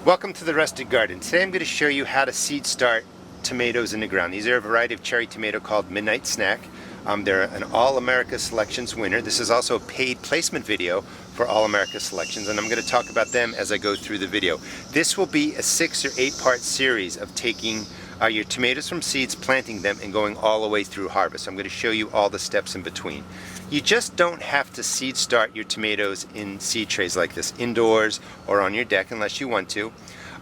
Welcome to the Rustic Garden. Today I'm going to show you how to seed start tomatoes in the ground. These are a variety of cherry tomato called Midnight Snack. They're an All-America Selections winner. This is also a paid placement video for All-America Selections, and I'm going to talk about them as I go through the video. This will be a 6 or 8 part series of taking your tomatoes from seeds, planting them, and going all the way through harvest. I'm going to show you all the steps in between. You just don't have to seed start your tomatoes in seed trays like this, indoors or on your deck, unless you want to.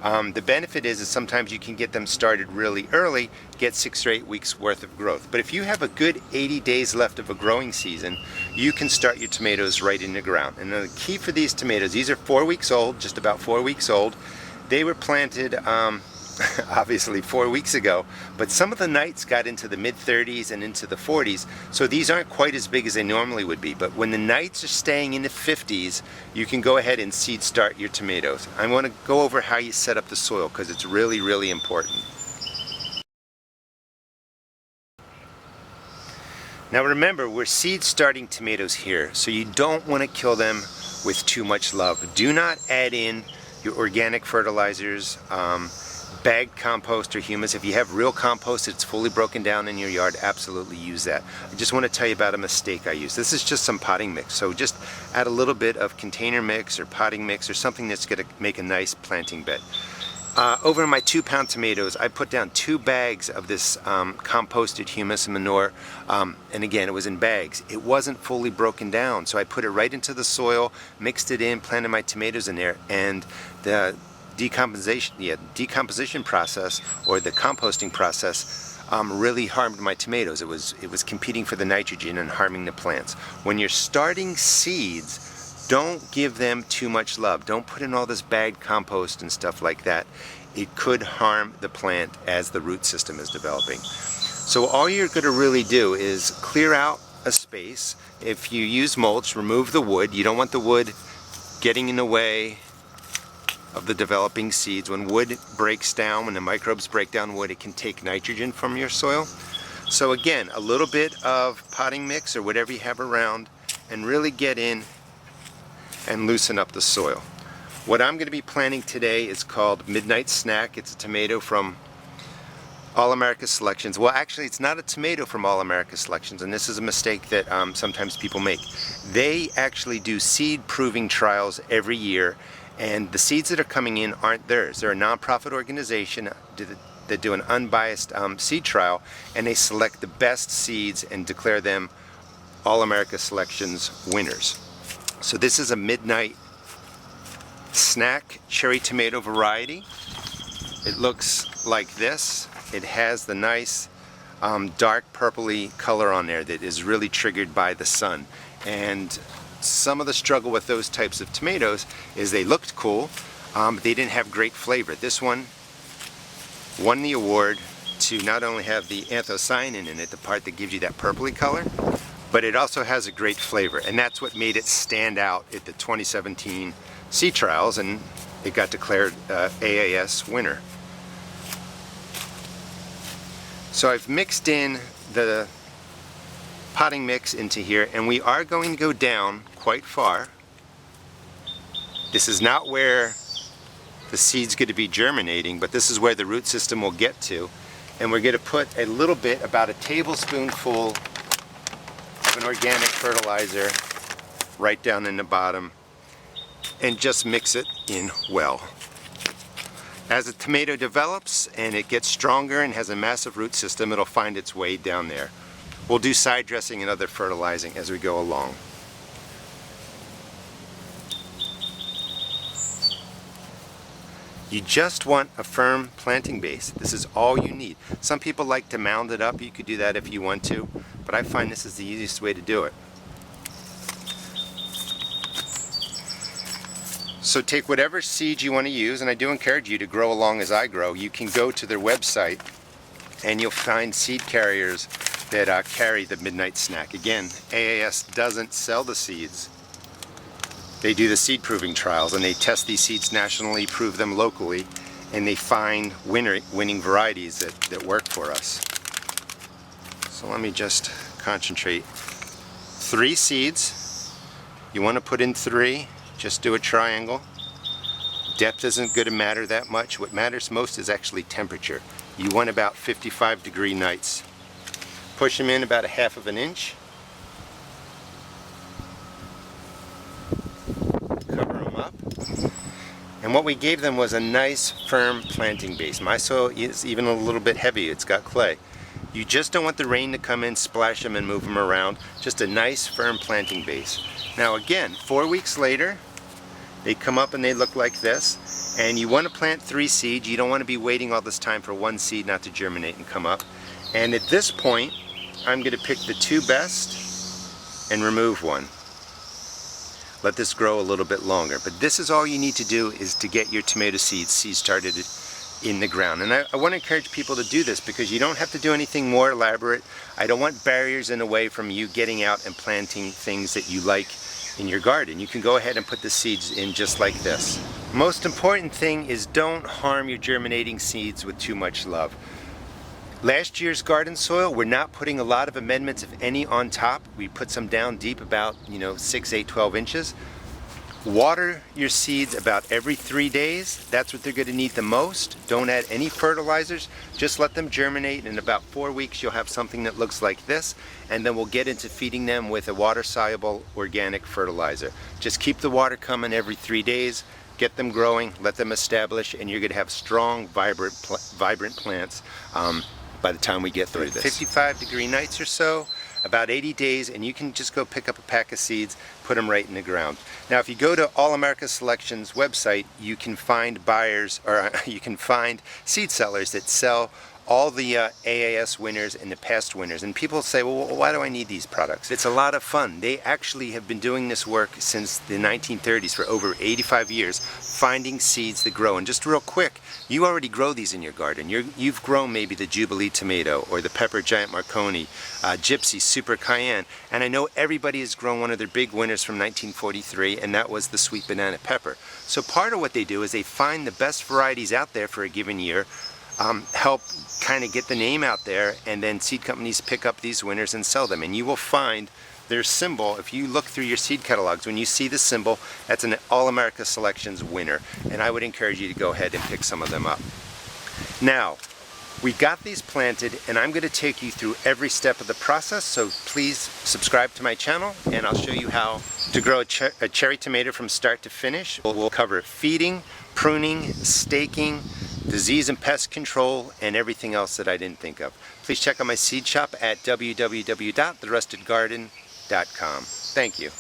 The benefit is sometimes you can get them started really early, get 6 or 8 weeks worth of growth. But if you have a good 80 days left of a growing season, you can start your tomatoes right in the ground. And the key for these tomatoes, these are 4 weeks old, just about 4 weeks old. They were planted obviously 4 weeks ago, but some of the nights got into the mid-30s and into the 40s, so these aren't quite as big as they normally would be. But when the nights are staying in the 50s, you can go ahead and seed start your tomatoes. I want to go over how you set up the soil because it's really, really important. Now remember, we're seed starting tomatoes here, so you don't want to kill them with too much love. Do not add in your organic fertilizers, bagged compost or humus. If you have real compost that's fully broken down in your yard, absolutely use that. I just want to tell you about a mistake I used. This is just some potting mix, so just add a little bit of container mix or potting mix or something that's going to make a nice planting bed. Over my 2-pound tomatoes, I put down 2 bags of this composted humus and manure, and again, it was in bags. It wasn't fully broken down, so I put it right into the soil, mixed it in, planted my tomatoes in there, and the decomposition process, or the composting process, really harmed my tomatoes. It was competing for the nitrogen and harming the plants. When you're starting seeds, don't give them too much love. Don't put in all this bagged compost and stuff like that. It could harm the plant as the root system is developing. So all you're going to really do is clear out a space. If you use mulch, remove the wood. You don't want the wood getting in the way of the developing seeds. When wood breaks down, when the microbes break down wood, it can take nitrogen from your soil. So again, a little bit of potting mix or whatever you have around, and really get in and loosen up the soil. What I'm going to be planting today is called Midnight Snack. It's a tomato from All-America Selections. Well, actually, it's not a tomato from All-America Selections, and this is a mistake that sometimes people make. They actually do seed proving trials every year, and the seeds that are coming in aren't theirs. They're a nonprofit organization that do an unbiased seed trial, and they select the best seeds and declare them All-America Selections winners. So this is a Midnight Snack cherry tomato variety. It looks like this. It has the nice dark purpley color on there that is really triggered by the sun. And some of the struggle with those types of tomatoes is they looked cool, but they didn't have great flavor. This one won the award to not only have the anthocyanin in it, the part that gives you that purpley color, but it also has a great flavor, and that's what made it stand out at the 2017 seed trials, and it got declared AAS winner. So I've mixed in the potting mix into here, and we are going to go down quite far. This is not where the seed's going to be germinating, but this is where the root system will get to, and we're going to put a little bit, about a tablespoonful of an organic fertilizer right down in the bottom, and just mix it in well. As the tomato develops and it gets stronger and has a massive root system, it'll find its way down there. We'll do side dressing and other fertilizing as we go along. You just want a firm planting base. This is all you need. Some people like to mound it up. You could do that if you want to, but I find this is the easiest way to do it. So take whatever seeds you want to use, and I do encourage you to grow along as I grow. You can go to their website and you'll find seed carriers that carry the Midnight Snack. Again, AAS doesn't sell the seeds. They do the seed proving trials, and they test these seeds nationally, prove them locally, and they find winning varieties that work for us. So let me just concentrate. 3 seeds. You want to put in 3. Just do a triangle. Depth isn't going to matter that much. What matters most is actually temperature. You want about 55-degree nights. Push them in about 1/2 of an inch. Cover them up. And what we gave them was a nice firm planting base. My soil is even a little bit heavy, it's got clay. You just don't want the rain to come in, splash them and move them around. Just a nice firm planting base. Now again, 4 weeks later, they come up and they look like this. And you want to plant 3 seeds. You don't want to be waiting all this time for 1 seed not to germinate and come up. And at this point, I'm going to pick the 2 best and remove 1. Let this grow a little bit longer. But this is all you need to do, is to get your tomato seeds started in the ground. And I want to encourage people to do this because you don't have to do anything more elaborate. I don't want barriers in the way from you getting out and planting things that you like in your garden. You can go ahead and put the seeds in just like this. Most important thing is don't harm your germinating seeds with too much love. Last year's garden soil, we're not putting a lot of amendments, if any, on top. We put some down deep, about 6, 8, 12 inches. Water your seeds about every 3 days. That's what they're going to need the most. Don't add any fertilizers. Just let them germinate. In about 4 weeks, you'll have something that looks like this. And then we'll get into feeding them with a water-soluble organic fertilizer. Just keep the water coming every 3 days. Get them growing, let them establish, and you're going to have strong, vibrant plants by the time we get through this. 55-degree nights or so, about 80 days, and you can just go pick up a pack of seeds, put them right in the ground. Now, if you go to All America Selections website, you can find buyers, or you can find seed sellers that sell all the AAS winners and the pest winners. And people say, well, why do I need these products? It's a lot of fun. They actually have been doing this work since the 1930s, for over 85 years, finding seeds that grow. And just real quick, you already grow these in your garden. You've grown maybe the Jubilee tomato, or the Pepper Giant Marconi, Gypsy Super Cayenne. And I know everybody has grown one of their big winners from 1943, and that was the sweet banana pepper. So part of what they do is they find the best varieties out there for a given year, help kind of get the name out there, and then seed companies pick up these winners and sell them. And you will find their symbol, if you look through your seed catalogs, when you see the symbol, that's an All America Selections winner. And I would encourage you to go ahead and pick some of them up. Now, we got these planted, and I'm going to take you through every step of the process, so please subscribe to my channel, and I'll show you how to grow a cherry tomato from start to finish. We'll cover feeding, pruning, staking, disease and pest control, and everything else that I didn't think of. Please check out my seed shop at www.therustedgarden.com. Thank you.